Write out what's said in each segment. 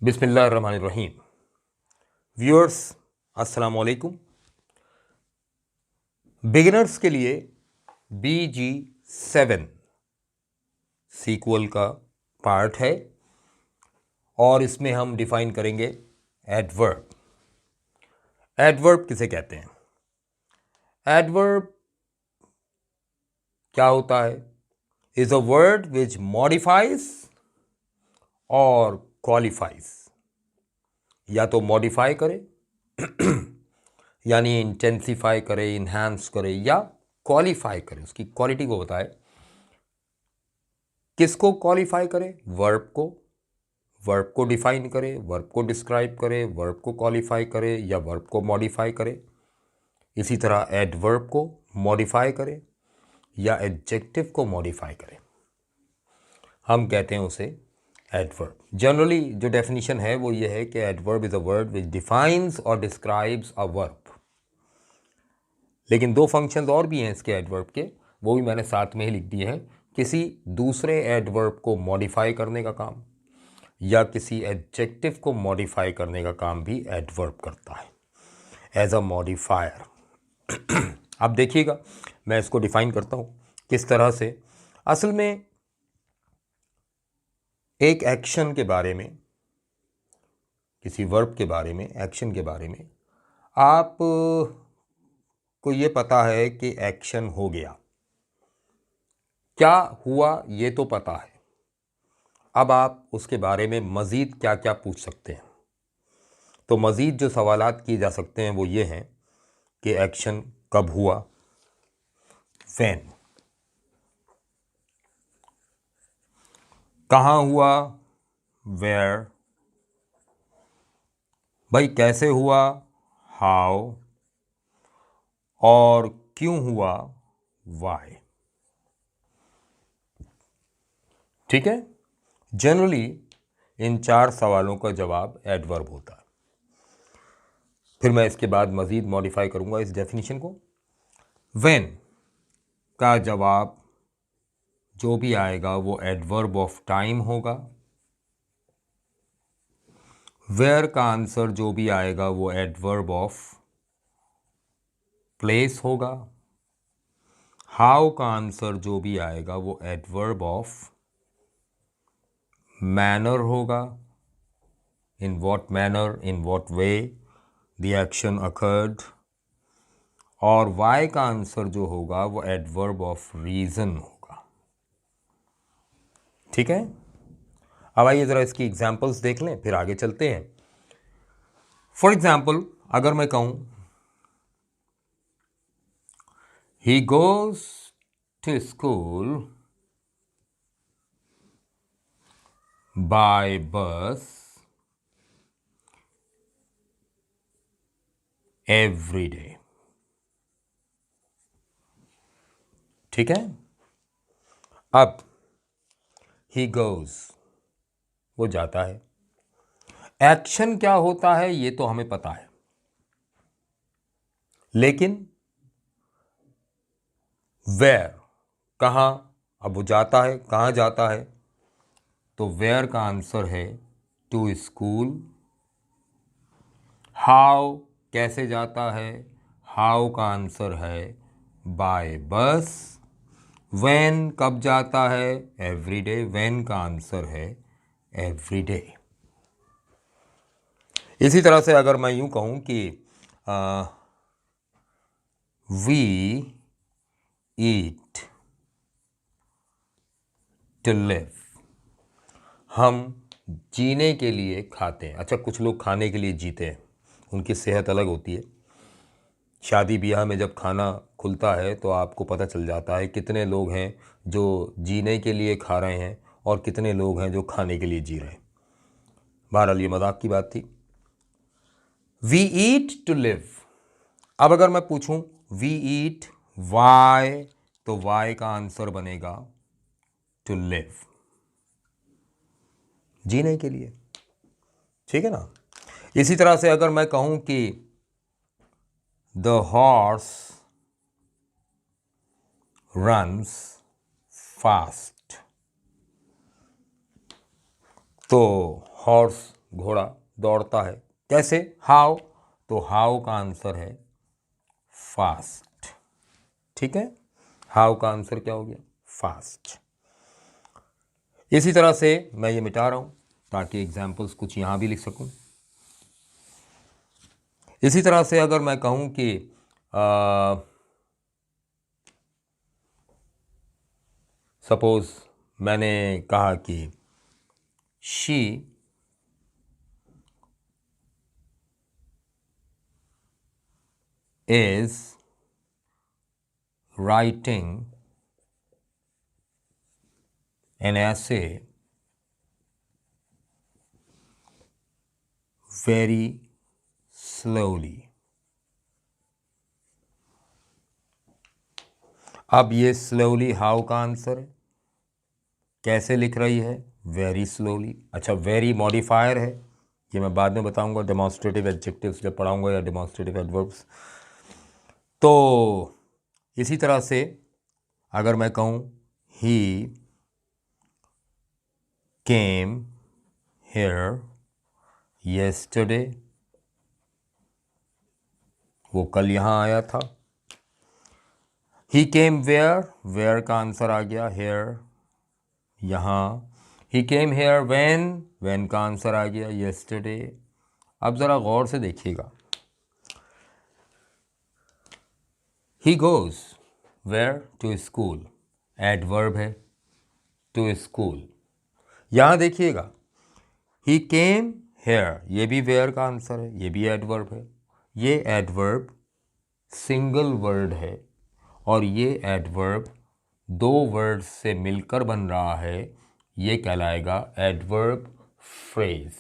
बिस्मिल्लाहिर्रहमानिर्रहीम। व्यूअर्स, अस्सलाम वालेकुम। बिगिनर्स के लिए BG7 सीक्वल का पार्ट है और इसमें हम डिफाइन करेंगे एडवर्ब। एडवर्ब किसे कहते हैं? एडवर्ब क्या होता है? Is a word which modifies और क्वालिफाइज। या तो मॉडिफाई करे यानी इंटेंसिफाई करे, इन्हांस करे, या क्वालिफाई करे, उसकी क्वालिटी को बताए। किसको क्वालिफाई करे? वर्ब को डिफाइन करे, वर्ब को डिस्क्राइब करे, वर्ब को क्वालिफाई करे या वर्ब को मॉडिफाई करे। इसी तरह एडवर्ब को मॉडिफाई करे या एडजेक्टिव को मॉडिफाई करे, हम कहते हैं उसे एडवर्ब। जनरली जो डेफिनेशन है वो ये है कि adverb is a word which defines और डिस्क्राइब्स अ वर्ब। लेकिन दो फंक्शंस और भी हैं इसके एडवर्ब के, वो भी मैंने साथ में ही लिख दिए हैं। किसी दूसरे एडवर्ब को मॉडिफाई करने का काम या किसी एडजेक्टिव को मॉडिफाई करने का काम भी एडवर्ब करता है एज अ मॉडिफायर। अब देखिएगा, मैं इसको डिफाइन करता हूँ किस तरह से। असल में एक एक्शन के बारे में, किसी वर्ब के बारे में, एक्शन के बारे में आप को ये पता है कि एक्शन हो गया, क्या हुआ ये तो पता है। अब आप उसके बारे में मज़ीद क्या क्या पूछ सकते हैं? तो मज़ीद जो सवालात किए जा सकते हैं वो ये हैं कि एक्शन कब हुआ, व्हेन, कहाँ हुआ, वेयर, भाई कैसे हुआ, हाउ, और क्यों हुआ, वाई। ठीक है। जनरली इन चार सवालों का जवाब एडवर्ब होता है। फिर मैं इसके बाद मज़ीद मॉडिफाई करूंगा इस डेफिनेशन को। व्हेन का जवाब जो भी आएगा वो एडवर्ब ऑफ टाइम होगा। वेयर का आंसर जो भी आएगा वो एडवर्ब ऑफ प्लेस होगा। हाउ का आंसर जो भी आएगा वो एडवर्ब ऑफ मैनर होगा। In what manner, in what way the action occurred. और वाई का आंसर जो होगा वो एडवर्ब ऑफ रीजन होगा। ठीक है। अब आइए ज़रा इसकी एग्जाम्पल्स देख लें, फिर आगे चलते हैं। फॉर एग्जाम्पल, अगर मैं कहूं he goes to school by bus every day. ठीक है। अब ही गोज, वो जाता है। एक्शन क्या होता है ये तो हमें पता है, लेकिन वेयर, कहाँ? अब वो जाता है, कहाँ जाता है? तो वेयर का आंसर है टू स्कूल। हाउ, कैसे जाता है? हाउ का आंसर है बाय बस। व्हेन, कब जाता है? Every day. व्हेन का आंसर है एवरी डे। इसी तरह से अगर मैं यूं कहूं कि वी ईट टू लिव, हम जीने के लिए खाते हैं। अच्छा, कुछ लोग खाने के लिए जीते हैं, उनकी सेहत अलग होती है। शादी ब्याह में जब खाना खुलता है तो आपको पता चल जाता है कितने लोग हैं जो जीने के लिए खा रहे हैं और कितने लोग हैं जो खाने के लिए जी रहे हैं। बहरहाल ये मजाक की बात थी। We eat to live. अब अगर मैं पूछूं वी ईट वाई, तो वाई का आंसर बनेगा टू लिव, जीने के लिए। ठीक है ना। इसी तरह से अगर मैं कहूं कि द हॉर्स रन्स फास्ट, तो हॉर्स घोड़ा दौड़ता है। कैसे? हाउ, तो हाउ का आंसर है फास्ट। ठीक है, हाउ का आंसर क्या हो गया? फास्ट। इसी तरह से मैं ये मिटा रहा हूं ताकि एग्जाम्पल्स कुछ यहां भी लिख सकूं। इसी तरह से अगर मैं कहूं कि सपोज मैंने कहा कि she is writing an essay very slowly। अब ये स्लोली हाउ का आंसर है। कैसे लिख रही है? Very slowly. अच्छा, वेरी मॉडिफायर है, ये मैं बाद में बताऊंगा डेमोन्स्ट्रेटिव एडजेक्टिव्स जब पढ़ाऊंगा या डेमोन्स्ट्रेटिव एडवर्ब्स। तो इसी तरह से अगर मैं कहूं ही केम हेयर yesterday, वो कल यहां आया था। ही केम वेयर, वेयर का आंसर आ गया हेयर यहां। He came here when, when का आंसर आ गया yesterday। अब जरा गौर से देखिएगा, he goes where to school, adverb है टू स्कूल। यहां देखिएगा ही केम हेयर, ये भी वेयर का आंसर है, ये भी एडवर्ब है। ये एडवर्ब सिंगल वर्ड है और ये एडवर्ब दो वर्ड से मिलकर बन रहा है। ये कहलाएगा एडवर्ब फ्रेज।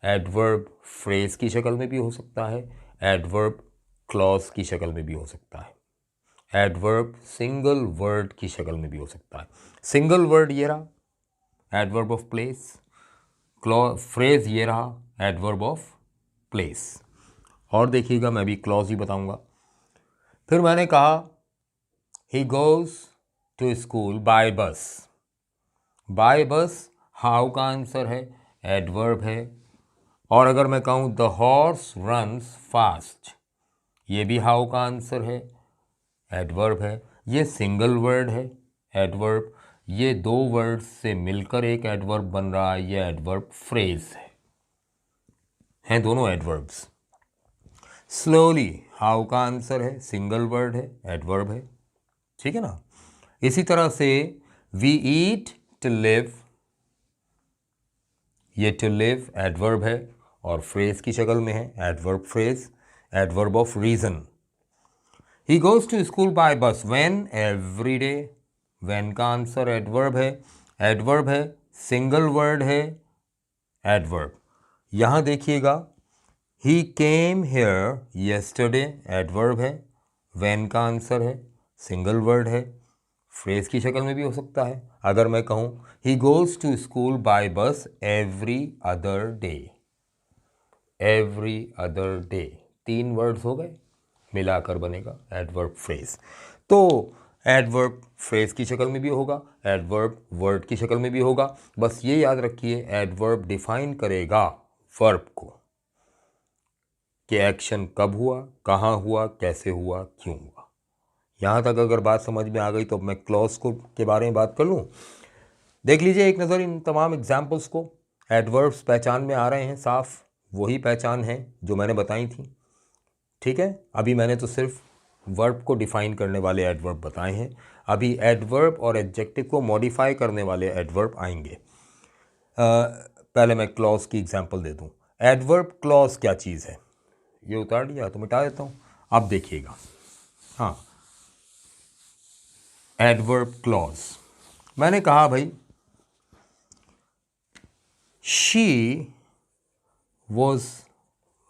एडवर्ब फ्रेज की शक्ल में भी हो सकता है, एडवर्ब क्लॉज की शक्ल में भी हो सकता है, एडवर्ब सिंगल वर्ड की शक्ल में भी हो सकता है। सिंगल वर्ड ये रहा, एडवर्ब ऑफ प्लेस। फ्रेज ये रहा, एडवर्ब ऑफ प्लेस। और देखिएगा, मैं भी क्लॉज ही बताऊंगा। फिर मैंने कहा he goes to school by bus. By bus how का आंसर है, एडवर्ब है। और अगर मैं कहूं द हॉर्स रन्स फास्ट, ये भी हाउ का आंसर है, एडवर्ब है। ये सिंगल वर्ड है, एडवर्ब। ये दो वर्ड से मिलकर एक एडवर्ब बन रहा है, ये एडवर्ब फ्रेज है, हैं दोनों एडवर्ब्स। स्लोली हाउ का आंसर है, सिंगल वर्ड है, एडवर्ब है। ठीक है ना। इसी तरह से वी ईट टू लिव, ये टू लिव एडवर्ब है और फ्रेज की शक्ल में है, adverb phrase, adverb of reason. He goes to school by bus when, every day. When का आंसर एडवर्ब है, सिंगल वर्ड है, एडवर्ब। यहां देखिएगा he came here yesterday, adverb है, व्हेन का आंसर है, सिंगल वर्ड है, फ्रेज की शक्ल में भी हो सकता है। अगर मैं कहूं he goes to school by bus every other day, every other day, तीन वर्ड्स हो गए, मिलाकर बनेगा एडवर्ब फ्रेज। तो एडवर्ब फ्रेज की शक्ल में भी होगा, एडवर्ब वर्ड की शक्ल में भी होगा। बस ये याद रखिए, एडवर्ब डिफाइन करेगा वर्ब को कि एक्शन कब हुआ, कहाँ हुआ, कैसे हुआ, क्यों हुआ। यहाँ तक अगर बात समझ में आ गई तो मैं क्लॉज को के बारे में बात कर लूँ। देख लीजिए एक नज़र इन तमाम एग्जाम्पल्स को। एडवर्ब्स पहचान में आ रहे हैं, साफ वही पहचान है जो मैंने बताई थी। ठीक है, अभी मैंने तो सिर्फ वर्ब को डिफाइन करने वाले एडवर्ब बताए हैं। अभी एडवर्ब और एडजेक्टिव को मॉडिफाई करने वाले एडवर्ब आएंगे। पहले मैं क्लॉज की एग्जांपल दे दूं। एडवर्ब क्लॉज क्या चीज़ है, ये उतार दिया तो मिटा देता हूँ। अब देखिएगा, हाँ, एडवर्ब क्लॉज मैंने कहा भाई she was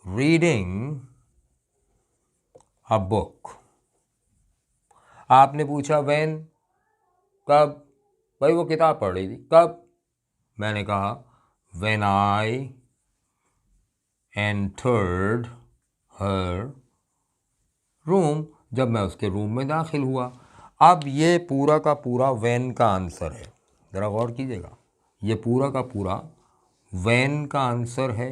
reading a book. आपने पूछा व्हेन, कब? भाई वो किताब पढ़ रही थी, कब? मैंने कहा when I entered her room, जब मैं उसके रूम में दाखिल हुआ। अब ये पूरा का पूरा व्हेन का आंसर है, ज़रा गौर कीजिएगा, ये पूरा का पूरा व्हेन का आंसर है,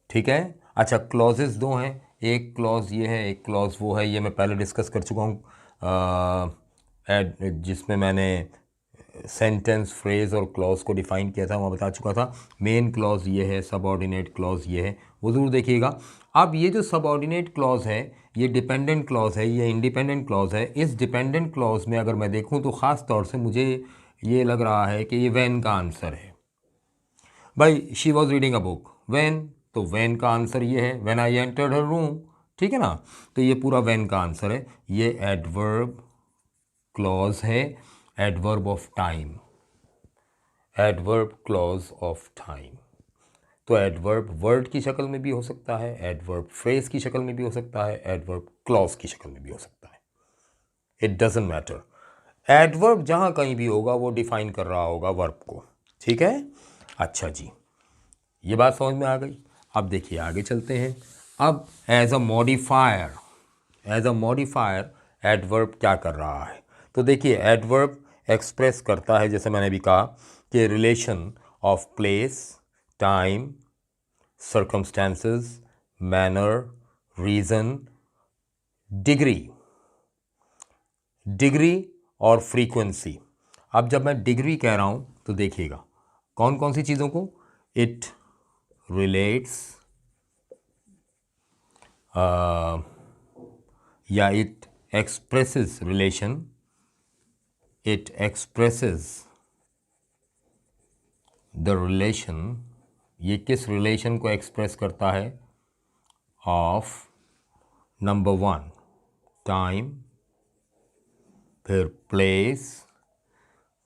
ठीक है। अच्छा, क्लॉजेस दो हैं, एक क्लॉज ये है, एक क्लॉज वो है, ये मैं पहले डिस्कस कर चुका हूँ जिसमें मैंने सेंटेंस, फ्रेज और क्लॉज को डिफाइन किया था, वहाँ बता चुका था। मेन क्लॉज ये है, सबऑर्डिनेट क्लॉज ये है, वो ज़रूर देखिएगा। अब ये जो सबऑर्डिनेट क्लॉज है, ये डिपेंडेंट क्लॉज है, ये इंडिपेंडेंट क्लॉज है। इस डिपेंडेंट क्लॉज में अगर मैं देखूँ तो ख़ास तौर से मुझे ये लग रहा है कि ये व्हेन का आंसर है। भाई, she was reading a book, when, तो व्हेन का आंसर ये है, when I entered her room, ठीक है ना। तो ये पूरा व्हेन का आंसर है। ये एडवर्ब क्लॉज है, adverb of time, adverb clause of time. तो एडवर्ब वर्ड की शक्ल में भी हो सकता है, एडवर्ब फ्रेज की शक्ल में भी हो सकता है, एडवर्ब क्लॉज की शक्ल में भी हो सकता है, इट डजेंट मैटर। एडवर्ब जहाँ कहीं भी होगा वो डिफाइन कर रहा होगा वर्ब को, ठीक है। अच्छा जी, ये बात समझ में आ गई। अब देखिए आगे चलते हैं। अब as a modifier, as a modifier adverb क्या कर रहा है? तो देखिए, एडवर्ब एक्सप्रेस करता है, जैसे मैंने भी कहा, कि relation of place, time, circumstances, manner, reason, degree, degree और फ्रीक्वेंसी। अब जब मैं डिग्री कह रहा हूँ तो देखिएगा कौन कौन सी चीज़ों को, इट रिलेट्स या it expresses relation, it expresses the relation, ये किस रिलेशन को एक्सप्रेस करता है? ऑफ नंबर 1 टाइम, फिर प्लेस,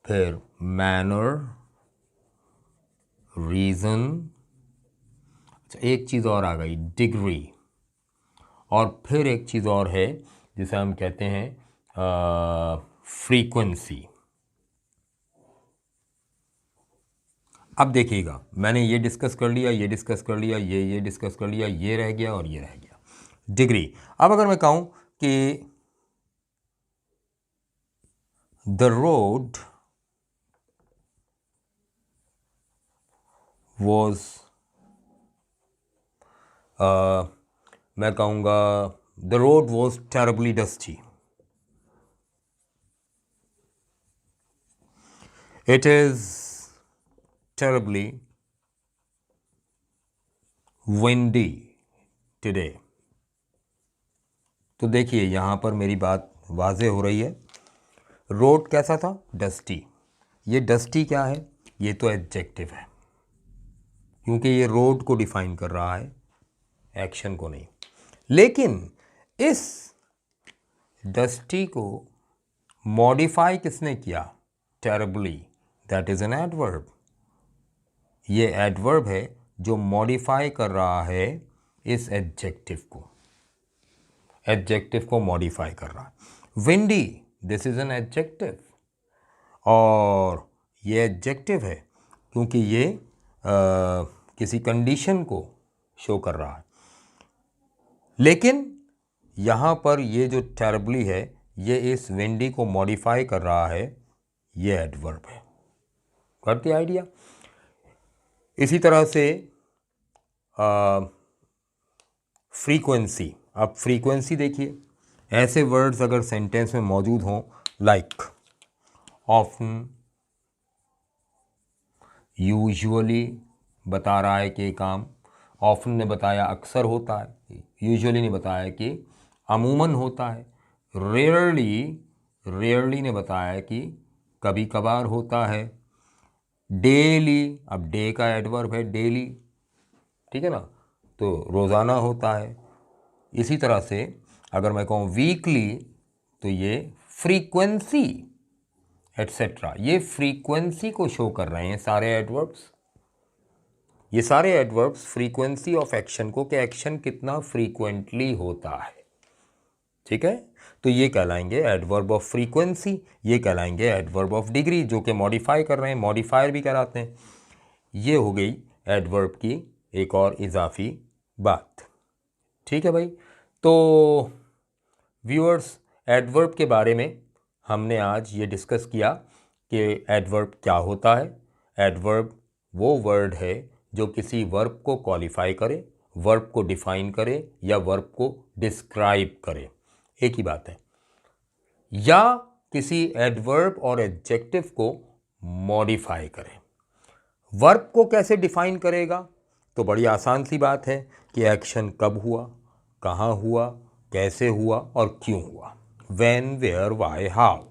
फिर मैनर, रीज़न, अच्छा एक चीज़ और आ गई, डिग्री, और फिर एक चीज़ और है जिसे हम कहते हैं फ्रीक्वेंसी। अब देखिएगा, मैंने ये डिस्कस कर लिया, ये डिस्कस कर लिया, ये डिस्कस कर लिया, ये रह गया और ये रह गया, डिग्री। अब अगर मैं कहूँ कि द रोड वॉज, मैं कहूँगा the road was terribly dusty, it is terribly windy today. तो देखिए यहाँ पर मेरी बात वाज़े हो रही है। रोड कैसा था? डस्टी। ये डस्टी क्या है? ये तो एडजेक्टिव है, क्योंकि ये रोड को डिफाइन कर रहा है, एक्शन को नहीं। लेकिन इस डस्टी को मॉडिफाई किसने किया? Terribly, that is an adverb. ये एडवर्ब है जो मॉडिफाई कर रहा है इस एडजेक्टिव को, एडजेक्टिव को मॉडिफाई कर रहा है। Windy, this is an adjective, और ये एडजेक्टिव है क्योंकि ये किसी कंडीशन को शो कर रहा है। लेकिन यहाँ पर ये जो टेरेबली है, ये इस विंडी को मॉडिफाई कर रहा है, ये एडवर्ब है। करती आइडिया? इसी तरह से फ्रीक्वेंसी। अब फ्रीक्वेंसी देखिए, ऐसे वर्ड्स अगर सेंटेंस में मौजूद हों, लाइक ऑफ्टन, यूजुअली बता रहा है कि ये काम, ऑफ्टन ने बताया अक्सर होता है, यूजुअली ने बताया कि अमूमन होता है, रेयरली, रेयरली ने बताया कि कभी कभार होता है, डेली, अब डे का एडवर्ब है डेली, ठीक है ना, तो रोज़ाना होता है। इसी तरह से अगर मैं कहूँ वीकली, तो ये फ्रीक्वेंसी एट्सेट्रा, ये फ्रीक्वेंसी को शो कर रहे हैं सारे एडवर्ब्स। ये सारे एडवर्ब्स फ्रीक्वेंसी ऑफ एक्शन को, कि एक्शन कितना फ्रीक्वेंटली होता है, ठीक है। तो ये कहलाएंगे एडवर्ब ऑफ फ्रीक्वेंसी, ये कहलाएंगे एडवर्ब ऑफ डिग्री, जो कि मॉडिफाई कर रहे हैं, मॉडिफायर भी कहलाते हैं। ये हो गई एडवर्ब की एक और इजाफी बात, ठीक है भाई। तो व्यूअर्स, एडवर्ब के बारे में हमने आज ये डिस्कस किया कि एडवर्ब क्या होता है, एडवर्ब वो वर्ड है जो किसी वर्ब को क्वालिफाई करे, वर्ब को डिफाइन करे या वर्ब को डिस्क्राइब करे, एक ही बात है, या किसी एडवर्ब और एडजेक्टिव को मॉडिफाई करे। वर्ब को कैसे डिफाइन करेगा? तो बड़ी आसान सी बात है कि एक्शन कब हुआ, कहाँ हुआ, कैसे हुआ और क्यों हुआ। व्हेन, वेयर, व्हाई, हाउ,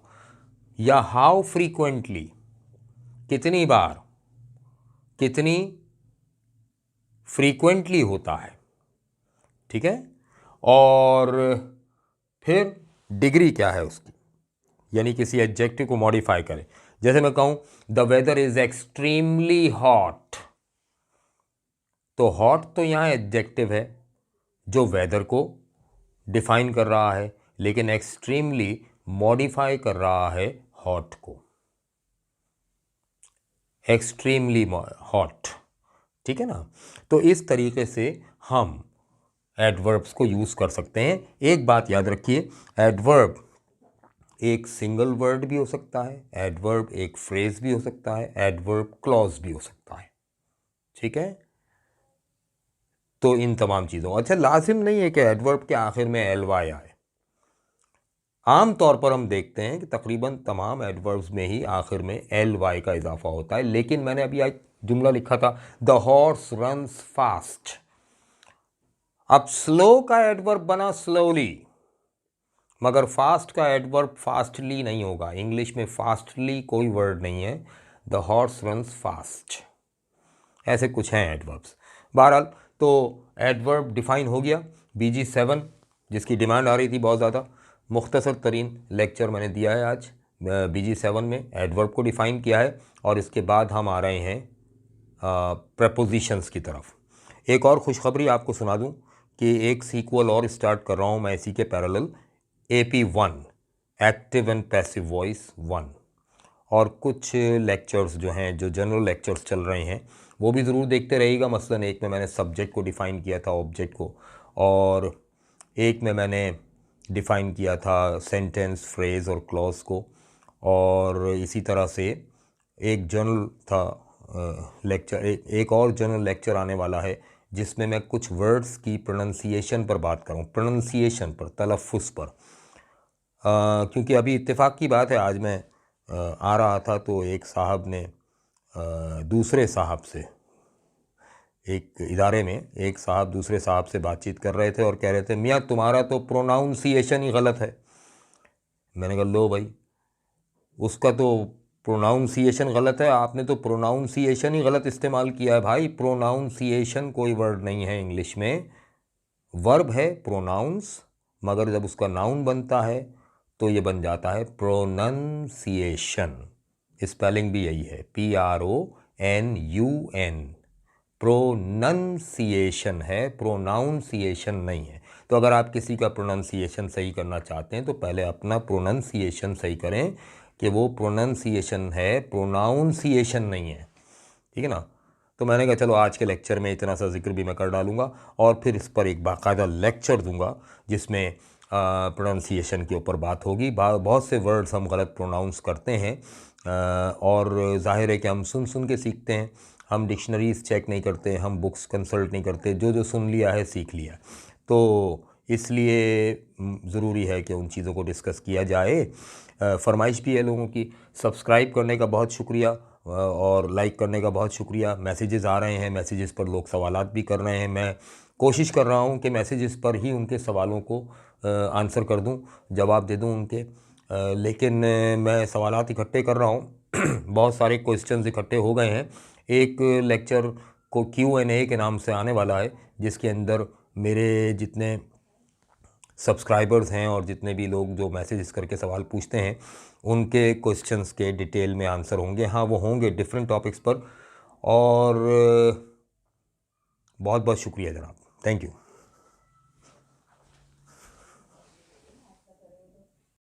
या हाउ फ्रीक्वेंटली, कितनी बार, कितनी फ्रीक्वेंटली होता है, ठीक है। और फिर डिग्री क्या है उसकी, यानी किसी एडजेक्टिव को मॉडिफाई करें। जैसे मैं कहूं the weather is extremely hot, तो हॉट तो यहां एडजेक्टिव है जो वेदर को डिफाइन कर रहा है, लेकिन एक्सट्रीमली मॉडिफाई कर रहा है हॉट को, एक्सट्रीमली हॉट, ठीक है ना। तो इस तरीके से हम एडवर्ब्स को यूज़ कर सकते हैं। एक बात याद रखिए, एडवर्ब एक सिंगल वर्ड भी हो सकता है, एडवर्ब एक फ्रेज भी हो सकता है, एडवर्ब क्लॉज भी हो सकता है, ठीक है। तो इन तमाम चीज़ों, अच्छा लाजिम नहीं है कि एडवर्ब के आखिर में एल वाई आए। आम तौर पर हम देखते हैं कि तकरीबन तमाम एडवर्ब्स में ही आखिर में एल वाई का इजाफा होता है। लेकिन मैंने अभी एक जुमला लिखा था द हॉर्स रन्स फास्ट, अब स्लो का एडवर्ब बना स्लोली, मगर फास्ट का एडवर्ब फास्टली नहीं होगा। इंग्लिश में फास्टली कोई वर्ड नहीं है, द हॉर्स रन्स फास्ट, ऐसे कुछ हैं एडवर्ब्स। बहरहाल तो एडवर्ब डिफाइन हो गया। BG7 जिसकी डिमांड आ रही थी बहुत ज़्यादा, मुख्तसर तरीन लेक्चर मैंने दिया है आज। BG7 में एडवर्ब को डिफ़ाइन किया है और इसके बाद हम आ रहे हैं प्रपोजिशंस की तरफ। एक और खुशखबरी आपको सुना दूं कि एक सीक्वल और स्टार्ट कर रहा हूं मैं इसी के parallel, AP1 active and passive voice 1, और कुछ लेक्चर्स जो हैं, जो जनरल लेक्चर्स चल रहे हैं, वो भी ज़रूर देखते रहिएगा। मसलन एक में मैंने सब्जेक्ट को डिफ़ाइन किया था, ऑब्जेक्ट को, और एक में मैंने डिफ़ाइन किया था सेंटेंस, फ्रेज़ और क्लॉज को, और इसी तरह से एक जनरल था लेक्चर, एक और जनरल लेक्चर आने वाला है जिसमें मैं कुछ वर्ड्स की प्रोनंसिएशन पर बात करूँ, प्रोनंसिएशन पर, तलफ़ुज़ पर। क्योंकि अभी इत्तेफाक की बात है, आज मैं आ रहा था तो एक साहब ने दूसरे साहब से, एक इदारे में एक साहब दूसरे साहब से बातचीत कर रहे थे और कह रहे थे मियाँ तुम्हारा तो प्रोनाउंसिएशन ही गलत है। मैंने कहा लो भाई, उसका तो प्रोनाउंसिएशन गलत है, आपने तो प्रोनाउंसिएशन ही गलत इस्तेमाल किया है। भाई प्रोनाउंसिएशन कोई वर्ड नहीं है इंग्लिश में, वर्ब है प्रोनाउंस, मगर जब उसका नाउन बनता है तो ये बन जाता है प्रोनंसिएशन। स्पेलिंग भी यही है, PRONUN, प्रोनंसिएशन है, प्रोनाउंसिएशन नहीं है। तो अगर आप किसी का प्रोनंसिएशन सही करना चाहते हैं तो पहले अपना प्रोनंसिएशन सही करें कि वो प्रोनंसिएशन है, प्रोनाउंसिएशन नहीं है, ठीक है ना। तो मैंने कहा चलो आज के लेक्चर में इतना सा जिक्र भी मैं कर डालूँगा और फिर इस पर एक बाकायदा लेक्चर दूंगा जिसमें प्रोनाउंसिएशन के ऊपर बात होगी। बहुत से वर्ड्स हम गलत प्रोनाउंस करते हैं और ज़ाहिर है कि हम सुन सुन के सीखते हैं, हम डिक्शनरीज़ चेक नहीं करते, हम बुक्स कंसल्ट नहीं करते, जो सुन लिया है सीख लिया। तो इसलिए ज़रूरी है कि उन चीज़ों को डिस्कस किया जाए। फरमाइश भी है लोगों की, सब्सक्राइब करने का बहुत शुक्रिया और लाइक करने का बहुत शुक्रिया। मैसेजेस आ रहे हैं, मैसेजेस पर लोग सवालात भी कर रहे हैं। मैं कोशिश कर रहा हूं कि मैसेजेस पर ही उनके सवालों को आंसर कर दूं, जवाब दे दूं उनके, लेकिन मैं सवालात इकट्ठे कर रहा हूं बहुत सारे क्वेश्चंस इकट्ठे हो गए हैं। एक लेक्चर को Q&A के नाम से आने वाला है जिसके अंदर मेरे जितने सब्सक्राइबर्स हैं और जितने भी लोग जो मैसेजेस करके सवाल पूछते हैं उनके क्वेश्चंस के डिटेल में आंसर होंगे। हाँ, वो होंगे डिफरेंट टॉपिक्स पर। और बहुत बहुत शुक्रिया जनाब, थैंक यू।